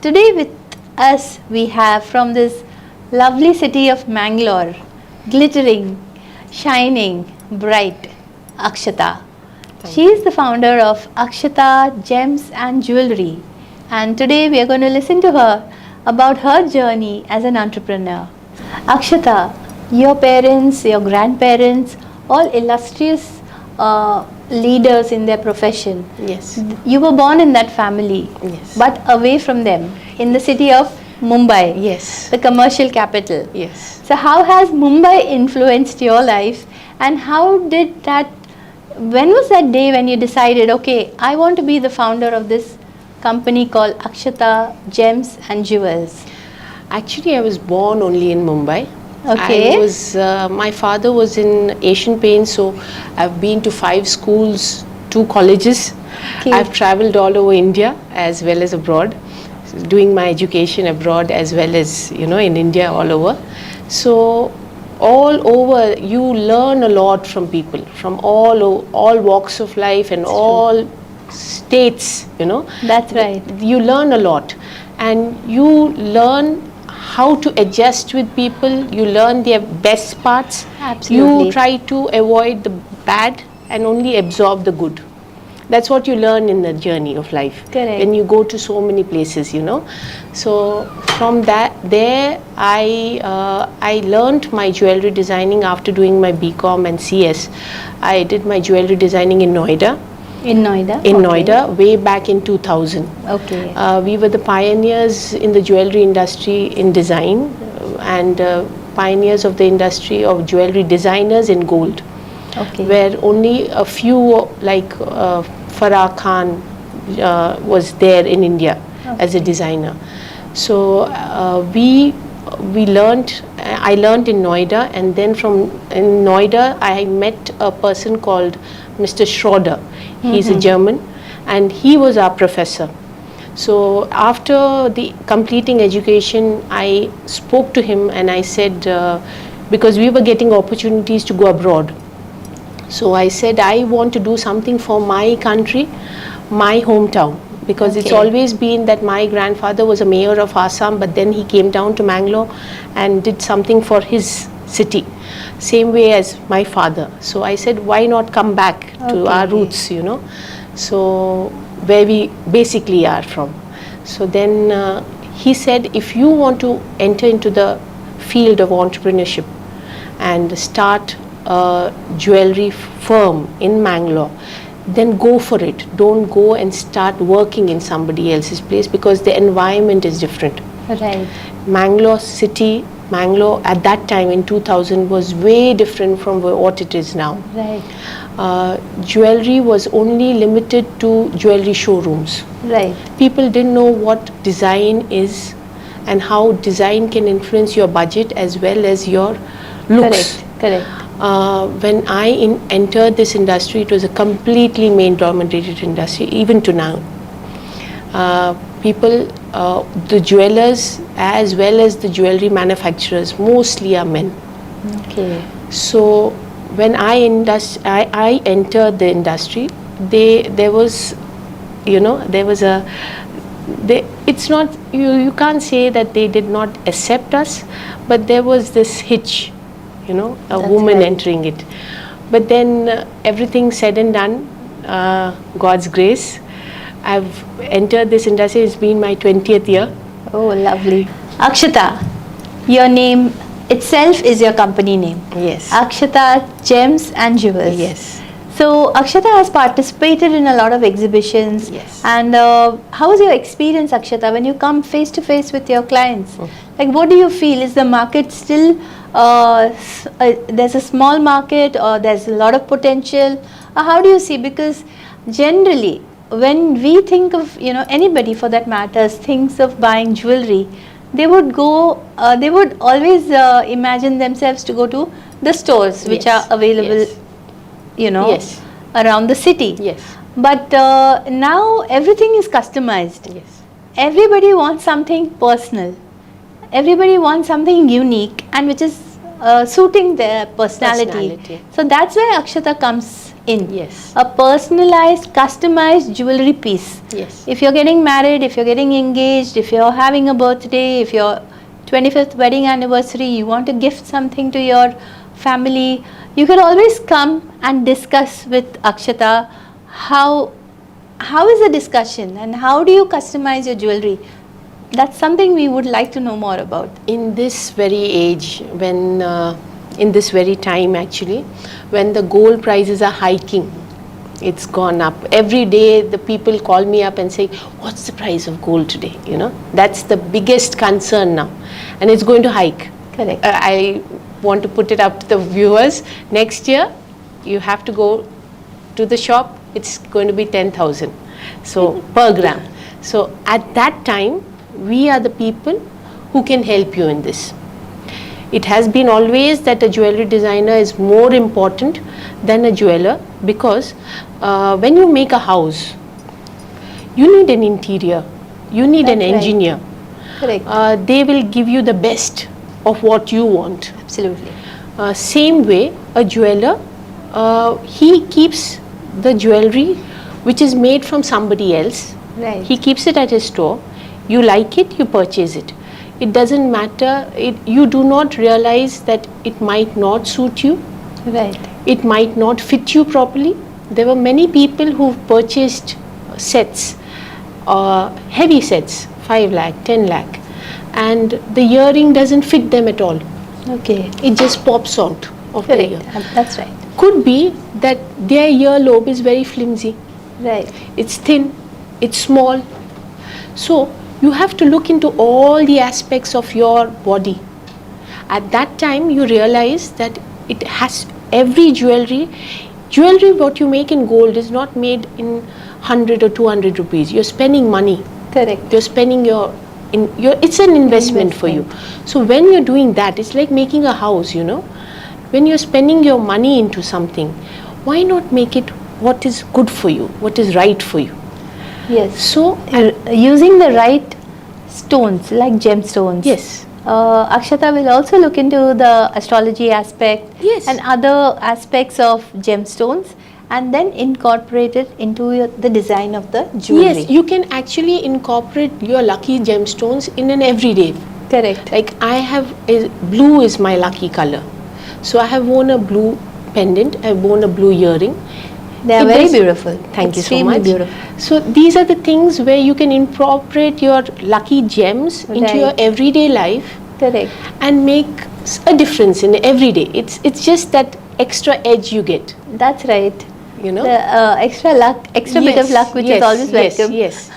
today with us we have from this lovely city of Mangalore, glittering, shining, bright, Akshata. She is the founder of Akshata Gems and Jewellery, and today we are going to listen to her about her journey as an entrepreneur. Akshata, your parents, your grandparents, all illustrious leaders in their profession. Yes. You were born in that family, Yes. but away from them in the city of Mumbai, Yes. the commercial capital. Yes. So how has Mumbai influenced your life, and how did that, when was that day when you decided, okay, I want to be the founder of this company called Akshata Gems and Jewels? Actually, I was born only in Mumbai. Okay. I was, my father was in Asian Paints, so I've been to 5 schools, 2 colleges. Okay. I've traveled all over India as well as abroad, doing my education abroad as well as, in India all over. So all over, you learn a lot from people, from all walks of life and all states, That's right. You learn a lot, and you learn how to adjust with people. You learn their best parts. Absolutely. You try to avoid the bad and only absorb the good. That's what you learn in the journey of life. Correct. When you go to so many places, So from there, I learned my jewelry designing after doing my BCom and CS. I did my jewelry designing in Noida. In Noida? In Okay. Noida, way back in 2000. Okay. We were the pioneers in the jewelry industry in design, and pioneers of the industry of jewelry designers in gold. Okay. Where only a few like Farah Khan was there in India as a designer. So we learned. I learned in Noida, and then in Noida I met a person called Mr. Schroeder. He's a German, and he was our professor. So after the completing education, I spoke to him and I said, because we were getting opportunities to go abroad. So I said, I want to do something for my country, my hometown, because it's Okay. always been that my grandfather was a mayor of Assam, but then he came down to Mangalore and did something for his city, same way as my father. So I said, why not come back to our roots, so where we basically are from. So then he said, if you want to enter into the field of entrepreneurship and start a jewelry firm in Mangalore, then go for it. Don't go and start working in somebody else's place, because the environment is different. Right. Mangalore at that time in 2000 was way different from what it is now. Right. Jewelry was only limited to jewelry showrooms. Right. People didn't know what design is and how design can influence your budget as well as your looks. Correct. When I entered this industry, it was a completely male-dominated industry, even to now. People, the jewelers as well as the jewelry manufacturers, mostly are men. Okay. So when I entered the industry, it's not, you can't say that they did not accept us, but there was this hitch, a That's woman right. entering it. But then everything said and done, God's grace, I've entered this industry. It's been my 20th year. Oh, lovely. Akshata, your name itself is your company name. Yes. Akshata Gems and Jewels. Yes. So Akshata has participated in a lot of exhibitions. Yes. And how was your experience, Akshata, when you come face to face with your clients? Like, what do you feel? Is the market still, there's a small market, or there's a lot of potential? How do you see? Because generally, when we think of, anybody for that matter thinks of buying jewelry, they would always imagine themselves to go to the stores which Yes. are available, Yes. around the city. Yes. But now everything is customized. Yes. Everybody wants something personal. Everybody wants something unique, and which is suiting their personality. Personality. So that's why Akshata comes in. Yes. A personalized, customized jewelry piece. Yes. If you're getting married, if you're getting engaged, if you're having a birthday, if your 25th wedding anniversary, you want to gift something to your family, you can always come and discuss with Akshata how is the discussion and how do you customize your jewelry. That's something we would like to know more about. In this very age, when in this very time actually, when the gold prices are hiking, it's gone up. Every day the people call me up and say, what's the price of gold today? You know, that's the biggest concern now, and it's going to hike. Correct. I want to put it up to the viewers. Next year, you have to go to the shop. It's going to be 10,000, so per gram. So at that time, we are the people who can help you in this. It has been always that a jewelry designer is more important than a jeweler, because when you make a house, you need an interior, you need an engineer. Correct. They will give you the best of what you want. Absolutely. Same way, a jeweler, he keeps the jewelry which is made from somebody else. Right. He keeps it at his store. You like it, you purchase it. It doesn't matter. You do not realize that it might not suit you. Right. It might not fit you properly. There were many people who purchased sets, heavy sets, 5 lakh, 10 lakh, and the earring doesn't fit them at all. Okay. It just pops out of the ear. That's right. Could be that their earlobe is very flimsy. Right. It's thin, it's small. So you have to look into all the aspects of your body. At that time, you realize that it has every jewelry what you make in gold is not made in 100 or 200 rupees. You're spending money. Correct. You're spending it's an investment for you. So when you're doing that, it's like making a house, you know. When you're spending your money into something, why not make it what is good for you, what is right for you? Yes. So using the right stones, like gemstones. yes. Akshata will also look into the astrology aspect and other aspects of gemstones, and then incorporate it into the design of the jewelry. Yes, you can actually incorporate your lucky gemstones in an everyday. Correct. Like blue is my lucky color. So I have worn a blue pendant, I have worn a blue earring. They are very beautiful. Thank you so Extremely much. Beautiful. So these are the things where you can incorporate your lucky gems into your everyday life. Correct. And make a difference in every day. It's just that extra edge you get. That's right. You know, the extra luck, bit of luck, which is always welcome. Yes.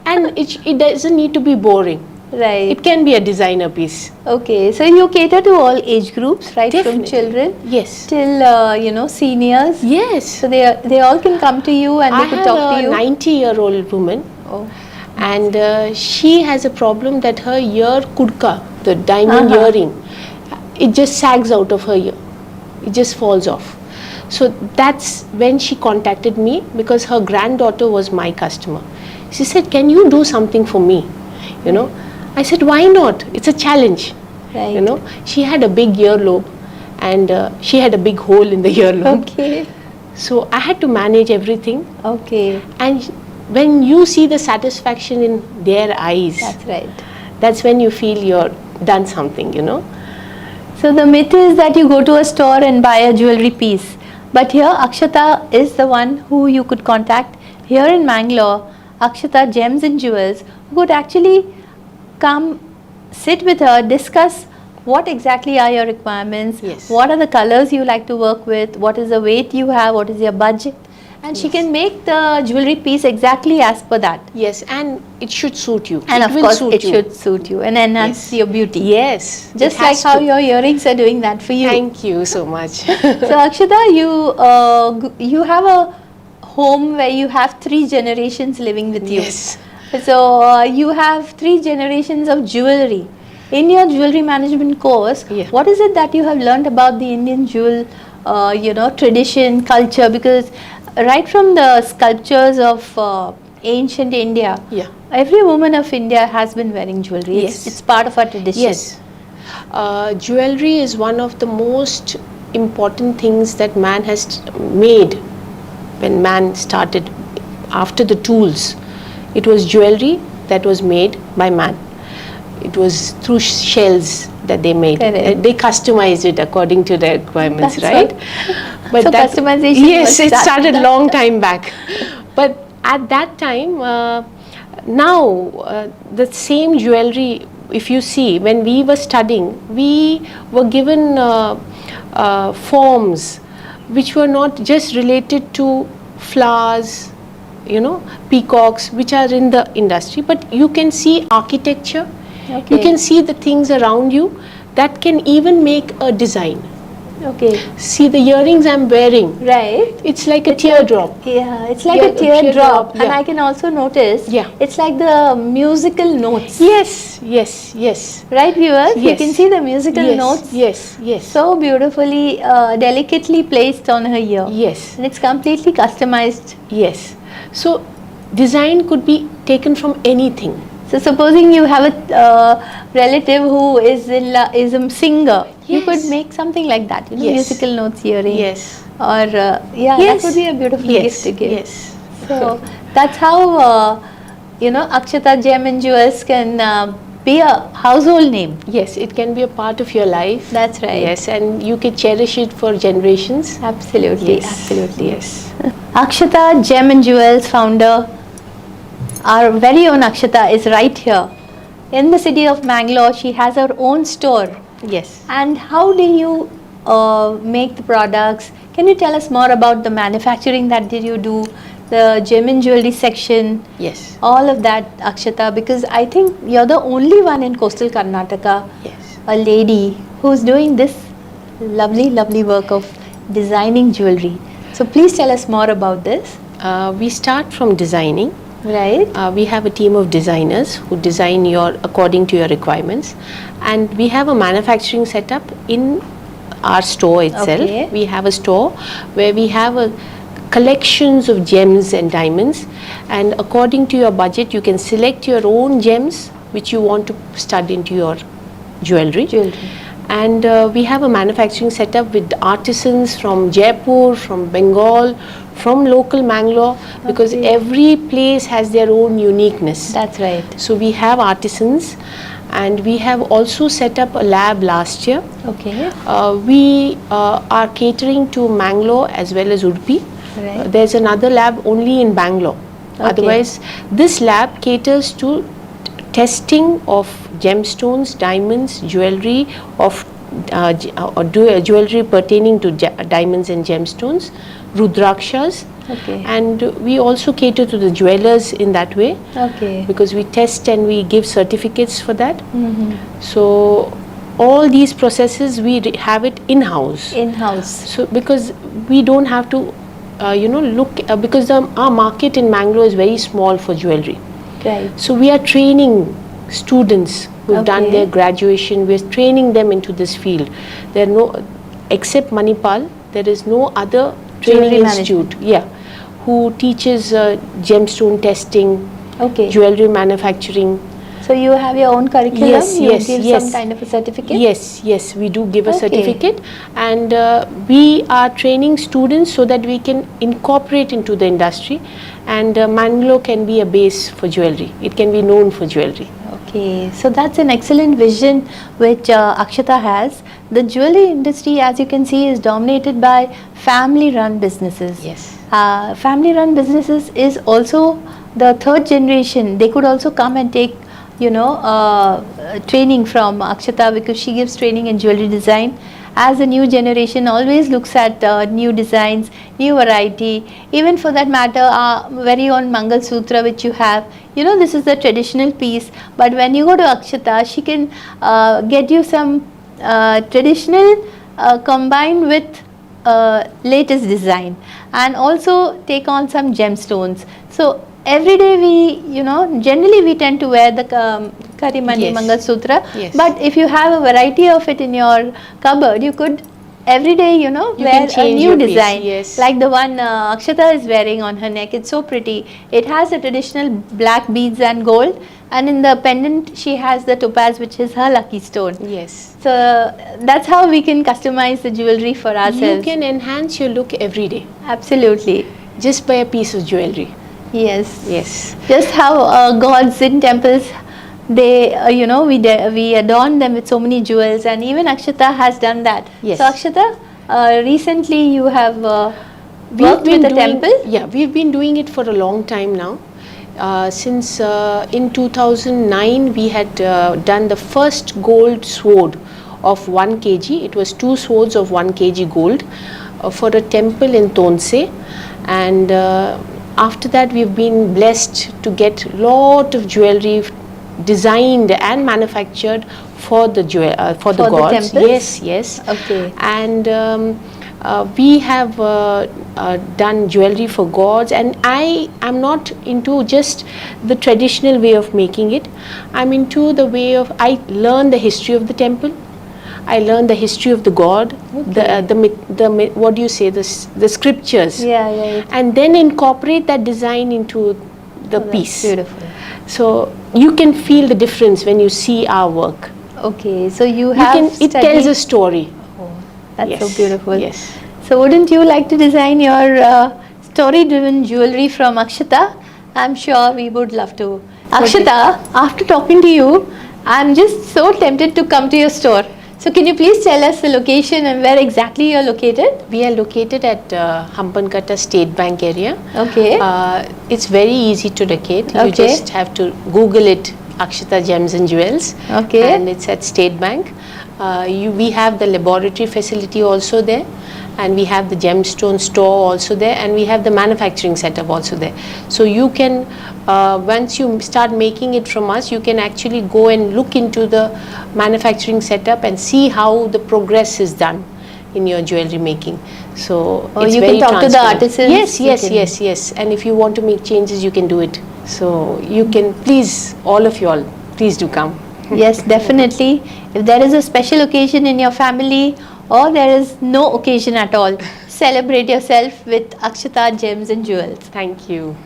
And it doesn't need to be boring. Right. It can be a designer piece. Okay, so you cater to all age groups, right? Definitely. From children, yes, till seniors. Yes. So they all can come to you and they could talk to you. I have a 90-year-old woman. Oh. And she has a problem that her ear kudka, the diamond earring, it just sags out of her ear. It just falls off. So that's when she contacted me, because her granddaughter was my customer. She said, can you do something for me? You know, I said, why not? It's a challenge. Right. You know, she had a big earlobe and she had a big hole in the earlobe. Okay. So I had to manage everything. Okay. And when you see the satisfaction in their eyes, that's right. That's when you feel you're done something, you know. So the myth is that you go to a store and buy a jewelry piece. But here Akshata is the one who you could contact here in Mangalore, Akshata Gems and Jewels, who could actually come, sit with her, discuss what exactly are your requirements, what are the colors you like to work with, what is the weight you have, what is your budget, and she can make the jewelry piece exactly as per that. Yes, and it should suit you. And of course it should suit you and enhance your beauty. Yes. Just like how your earrings are doing that for you. Thank you so much. So Akshata, you have a home where you have 3 generations living with you. Yes. So you have 3 generations of jewelry. In your jewelry management course, what is it that you have learned about the Indian jewel, tradition, culture? Because right from the sculptures of ancient India, every woman of India has been wearing jewelry. It's part of our tradition. Yes. Jewelry is one of the most important things that man has made when man started after the tools, it was jewelry that was made by man. It was through shells that they made. They customized it according to their requirements, right? But so customization. Yes, it started a long time back. But at that time, now the same jewelry, if you see, when we were studying, we were given forms which were not just related to flowers, peacocks, which are in the industry, but you can see architecture. You can see the things around you that can even make a design. See the earrings I'm wearing. Right. It's like a teardrop. It's like a teardrop. And I can also notice it's like the musical notes. Yes. Right, viewers? You can see the musical notes. Yes. So beautifully, delicately placed on her ear. Yes. And it's completely customized. Yes. So design could be taken from anything. So supposing you have a relative who is a singer, you could make something like that, musical notes earring. Yes. Or that would be a beautiful gift to give. Yes. So that's how Akshata Gem and Jewels can be a household name. Yes, it can be a part of your life. That's right. Yes, and you can cherish it for generations. Absolutely. Yes. Akshata Gem and Jewels founder, our very own Akshata, is right here in the city of Mangalore. She has her own store. Yes. And how do you make the products? Can you tell us more about the manufacturing that did you do, the gem and jewelry section? Yes. All of that, Akshata, because I think you're the only one in coastal Karnataka, a lady who's doing this lovely work of designing jewelry. So please tell us more about this. We start from designing. Right. We have a team of designers who design according to your requirements, and we have a manufacturing setup in our store itself. We have a store where we have collections of gems and diamonds, and according to your budget you can select your own gems which you want to stud into your jewelry. And we have a manufacturing setup with artisans from Jaipur, from Bengal, from local Mangalore, because every place has their own uniqueness. That's right. So we have artisans, and we have also set up a lab last year. We are catering to Mangalore as well as Udupi. There's another lab only in Bangalore. Otherwise, this lab caters to testing of gemstones, diamonds, jewelry of jewelry pertaining to diamonds and gemstones, Rudrakshas, and we also cater to the jewelers in that way, because we test and we give certificates for that. So all these processes we have it in-house. So because we don't have to look, because our market in Mangalore is very small for jewelry. So we are training students who've done their graduation. We're training them into this field. There are no, except Manipal, there is no other training institute who teaches gemstone testing, jewelry manufacturing. So you have your own curriculum? You give some kind of a certificate? Yes, we do give a certificate, and we are training students so that we can incorporate into the industry, and Mangalore can be a base for jewelry. It can be known for jewelry. So that's an excellent vision which Akshata has. The jewelry industry, as you can see, is dominated by family-run businesses. Family-run businesses is also the third generation. They could also come and take training from Akshata, because she gives training in jewelry design. As the new generation always looks at new designs, new variety, even for that matter our very own Mangal Sutra which you have, this is the traditional piece, but when you go to Akshata, she can get you some traditional combined with latest design, and also take on some gemstones. So every day we, generally we tend to wear the Karimani Mangal Sutra, but if you have a variety of it in your cupboard, you could every day, wear a new design. Like the one Akshata is wearing on her neck. It's so pretty. It has the traditional black beads and gold, and in the pendant she has the topaz, which is her lucky stone. So that's how we can customize the jewelry for ourselves. You can enhance your look every day. Absolutely. just by a piece of jewelry. Yes. Yes. Just how gods in temples, they we adorn them with so many jewels, and even Akshata has done that. Yes. So Akshata, recently you have We've worked been with a doing- temple. Yeah, we've been doing it for a long time now. Since in 2009 we had done the first gold sword of 1 kg. It was 2 swords of 1 kg gold for a temple in Tonse, and after that we've been blessed to get lot of jewelry designed and manufactured for the for the For the gods. temples? Yes, yes. Okay. And we have done jewelry for gods, and I am not into just the traditional way of making it. I'm into the way of, I learn the history of the temple, I learn the history of the god, Okay. the what do you say, the scriptures, Yeah, yeah. and then incorporate that design into the That's piece. beautiful. So you can feel the difference when you see our work. Okay, so you You have can, it tells studied- a story. Oh, that's Yes, so beautiful. yes. So wouldn't you like to design your story-driven jewelry from Akshata? I'm sure we would love to. Akshata, after talking to you, I'm just so tempted to come to your store. So can you please tell us the location and where exactly you're located? We are located at Hampankatta State Bank area. Okay. It's very easy to locate. You Okay. just have to Google it, Akshata Gems and Jewels. Okay. And it's at State Bank. We have the laboratory facility also there, and we have the gemstone store also there, and we have the manufacturing setup also there. So you can, once you start making it from us, you can actually go and look into the manufacturing setup and see how the progress is done in your jewelry making. So Oh, it's you very can talk to the transparent. artisans, Yes, you yes, can- yes, yes. And if you want to make changes, you can do it. So you can, please, all of you all, please do come. Yes, definitely. If there is a special occasion in your family or there is no occasion at all, celebrate yourself with Akshata Gems and Jewels. Thank you.